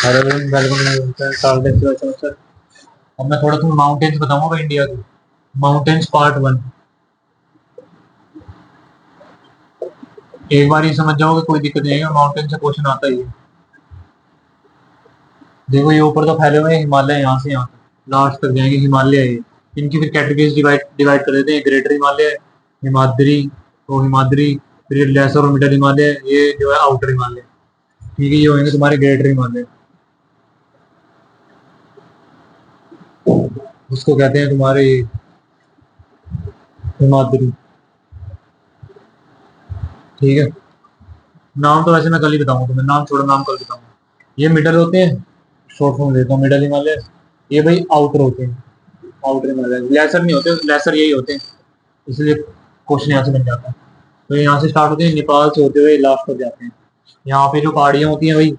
Hello welcome sir. अब मैं थोड़ा तुम्हें माउंटेन्स बताऊंगा इंडिया के। Mountains part 1। एक बार ये समझ जाओगे कोई दिक्कत नहीं है, माउंटेन से क्वेश्चन आता ही है। देखो ये ऊपर तो फैले हुए हैं हिमालय, यहाँ से यहाँ तक लास्ट तक जाएंगे हिमालय है ये। इनकी फिर कैटेगरीज डिवाइड डिवाइड कर देते हैं। ग्रेटर हिमालय, हिमाद्री, तो हिमाद्री, फिर लेसर और मिडल हिमालय, ये जो है आउटर हिमालय। ठीक है, ये होंगे तुम्हारे ग्रेटर हिमालय। उसको कहते हैं तुम्हारे हिमाद्री। ठीक है, नाम तो वैसे मैं कल ही बताऊंगा तुम्हें, नाम छोड़ो, नाम कल बताऊंगा। ये मिडल होते हैं, शॉर्ट फॉर्म देता हूँ मिडल हिमालय। ये भाई आउटर होते हैं, आउटर हिमालय। लेसर नहीं होते, लेसर यही होते हैं, इसलिए क्वेश्चन यहाँ से बन जाता है। तो यहाँ से स्टार्ट होते हैं, नेपाल से होते हुए लास्ट तक जाते हैं। यहाँ पे जो पहाड़ियाँ होती हैं भाई,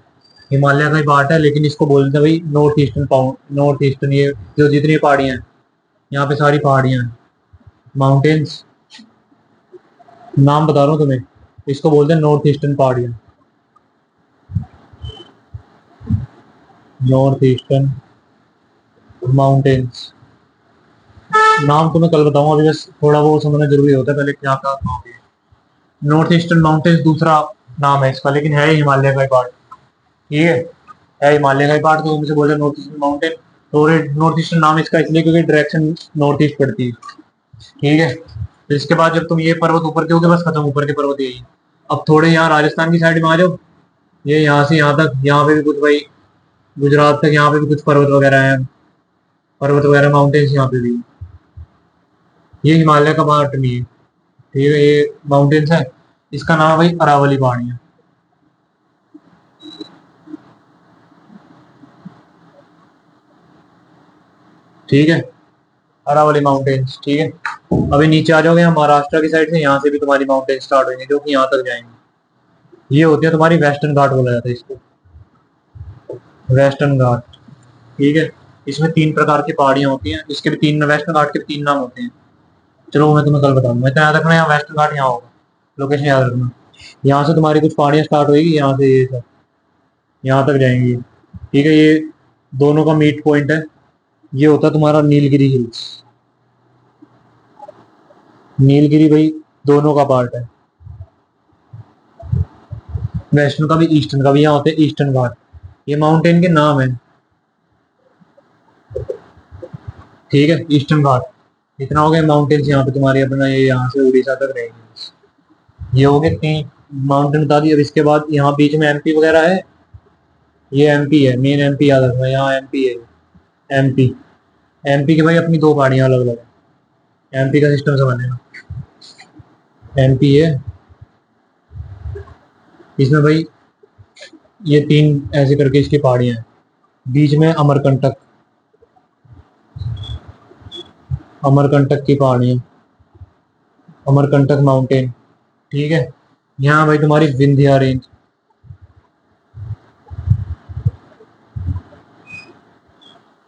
हिमालय का ही पार्ट है, लेकिन इसको बोलते हैं भाई north eastern pound, north eastern. ये जो जितनी पहाड़ियाँ हैं, यहाँ पे सारी पहाड़ियाँ हैं, माउंटेन्स। नाम बता रहा हूँ तुम्हें, इसको बोलते हैं नॉर्थ ईस्टर्न पहाड़ियाँ, नॉर्थ ईस्टर्न माउंटेन्स। नाम तो मैं कल बताऊंगा, अभी बस थोड़ा वो समझना जरूरी होता है पहले क्या क्या कहोगे। नॉर्थ ईस्टर्न माउंटेन्स दूसरा नाम है इसका, लेकिन है हिमालय का ही पार्ट। ठीक है हिमालय का ही पार्ट, तो उनसे बोलते हैं नॉर्थ ईस्टर्न माउंटेन। तो नॉर्थ ईस्टर्न नाम इसका इसलिए क्योंकि डायरेक्शन नॉर्थ ईस्ट पड़ती है। ठीक है, तो इसके बाद जब तुम ये पर्वत ऊपर के होगे, बस खत्म, ऊपर के पर्वत यही। अब थोड़े यहाँ राजस्थान की साइड में आ जाओ, ये यहाँ से यहाँ तक, यहाँ पे भी कुछ भाई गुजरात तक, यहाँ पे भी कुछ पर्वत वगैरह है, पर्वत वगैरह माउंटेन्स यहाँ पे भी। ये हिमालय का पार्ट नहीं है। ठीक है, ये माउंटेन्स है, इसका नाम है भाई अरावली पहाड़ियाँ। ठीक है, अरावली माउंटेन्स। ठीक है, अभी नीचे आ जाओगे यहाँ महाराष्ट्र की साइड से, यहाँ से भी तुम्हारी माउंटेन स्टार्ट होंगे जो कि यहाँ तक जाएंगे। ये होती है तुम्हारी वेस्टर्न घाट बोला जाता है इसको, वेस्टर्न घाट। ठीक है, इसमें 3 प्रकार की पहाड़ियाँ होती हैं, इसके भी 3, वेस्टर्न घाट के भी 3 नाम होते हैं। चलो वो मैं तुम्हें कल बताऊंगा, मैं तो याद रखना, यहाँ वेस्टर्न घाट यहाँ होगा, लोकेशन याद रखना। यहाँ से तुम्हारी कुछ पहाड़ियाँ स्टार्ट होगी, यहाँ से ये सब यहाँ तक जाएंगी। ठीक है, ये दोनों का मीट पॉइंट है, ये होता है तुम्हारा नीलगिरी हिल्स। नीलगिरी भाई दोनों का पार्ट है, वेस्टर्न का भी ईस्टर्न का भी। यहाँ होते हैं ईस्टर्न घाट, ये माउंटेन के नाम है। ठीक है, ईस्टर्न घाट। इतना हो गया माउंटेन्स यहाँ पे तुम्हारी, अपना ये यहाँ से उड़ीसा तक रहेंगे। ये हो गए 3 माउंटेन बता दी। अब इसके बाद यहाँ बीच में एमपी वगैरह है, ये एमपी है, मेन एमपी याद रखना, यहाँ एमपी है। एमपी, एमपी की भाई अपनी 2 पहाड़ियाँ अलग अलग है, एमपी का सिस्टम समझना। एमपी है, इसमें भाई ये 3 ऐसे करके इसकी पहाड़ियाँ हैं। बीच में अमरकंटक, अमरकंटक की पहाड़ियाँ, अमरकंटक माउंटेन। ठीक है, यहाँ भाई तुम्हारी विंध्या रेंज।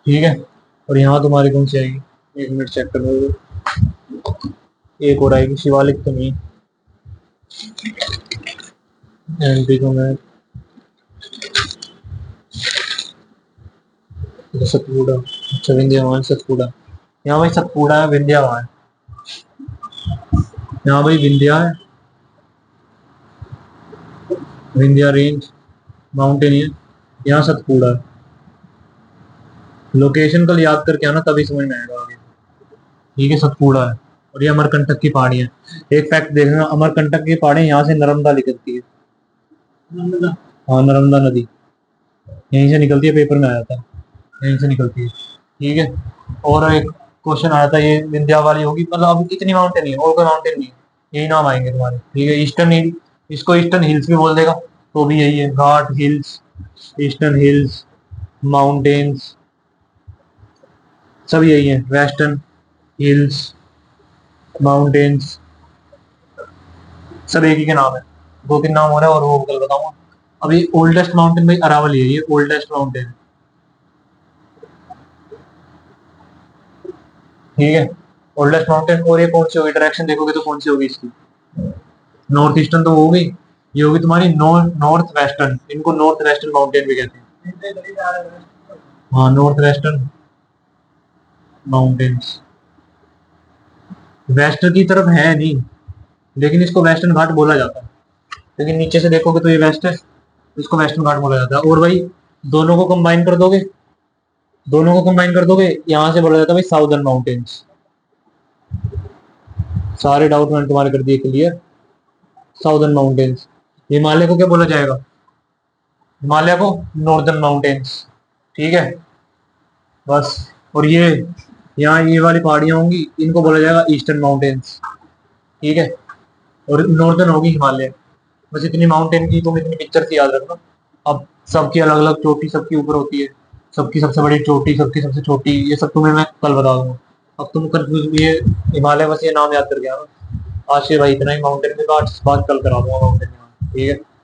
ठीक है, और यहाँ तुम्हारी कौन सी आएगी, 1 मिनट चेक कर लो। एक और आएगी, शिवालिक तो नहीं, एमपी को मैं सतपुड़ा। अच्छा विंध्यावान सतपुड़ा, यहाँ भाई सतपुड़ा है, विंध्यावान, यहाँ भाई विंध्या है, विंध्या रेंज माउंटेन है, यहाँ सतपुड़ा है। लोकेशन कल याद करके आना, तभी समझ में आएगा आगे। ठीक है, सतपुड़ा है, और ये अमरकंटक की पहाड़ी है। एक फैक्ट देखना, अमरकंटक की पहाड़ी यहाँ से नर्मदा निकलती है। हाँ, नर्मदा नदी यहीं से निकलती है, पेपर में आया था, यहीं से निकलती है। ठीक है, और एक क्वेश्चन आया था, ये विंध्या वाली होगी, मतलब अब इतनी माउंटेन ही है, और कोई माउंटेन नहीं है, यही नाम आएंगे तुम्हारे। ठीक है, ईस्टर्न हिल, इसको ईस्टर्न हिल्स भी बोल देगा तो भी यही है, घाट हिल्स, ईस्टर्न हिल्स, माउंटेन्स, सब यही है। वेस्टर्न हिल्स, माउंटेन्स, सब एक ही के नाम है। 2-3 नाम हो रहा है और वो कल बताऊंगा। अभी ओल्डेस्ट माउंटेन भाई अरावली है, ये ओल्डेस्ट माउंटेन। ठीक है, ओल्डेस्ट माउंटेन। और ये कौन सी होगी, डायरेक्शन देखोगे तो कौन सी होगी इसकी, नॉर्थ ईस्टर्न तो होगी, ये होगी तुम्हारी नॉर्थ वेस्टर्न, इनको नॉर्थ वेस्टर्न माउंटेन भी कहते हैं। हाँ, नॉर्थ वेस्टर्न माउंटेन्स वेस्ट की तरफ है नहीं, लेकिन इसको वेस्टर्न घाट बोला जाता है। लेकिन नीचे से देखोगे तो ये वेस्ट है, इसको वेस्टर्न घाट बोला जाता है। और भाई दोनों को कंबाइन कर दोगे, यहाँ से बोला जाता है भाई साउदर्न माउंटेन्स। सारे डाउट मैंने तुम्हारे कर दिए क्लियर। Southern mountains. हिमालय को क्या बोला जाएगा? हिमालय को नॉर्दर्न माउंटेन्स। ठीक है, बस। और ये यहाँ ये वाली पहाड़ियां होंगी, इनको बोला जाएगा ईस्टर्न माउंटेन्स। ठीक है, और नॉर्दर्न होगी हिमालय। बस इतनी माउंटेन की तुम इतनी पिक्चर से याद रखना। अब सबकी अलग अलग चोटी सबकी ऊपर होती है, सबकी सबसे बड़ी चोटी, सबकी सबसे छोटी, ये सब तुम्हें मैं कल बता दूंगा। अब तुम कंफ्यूज भी है, हिमालय बस ये नाम याद कर गया ना। आज के भाई इतना ही, माउंटेन के बाद बात कल करा दूंगा माउंटेन। ठीक है।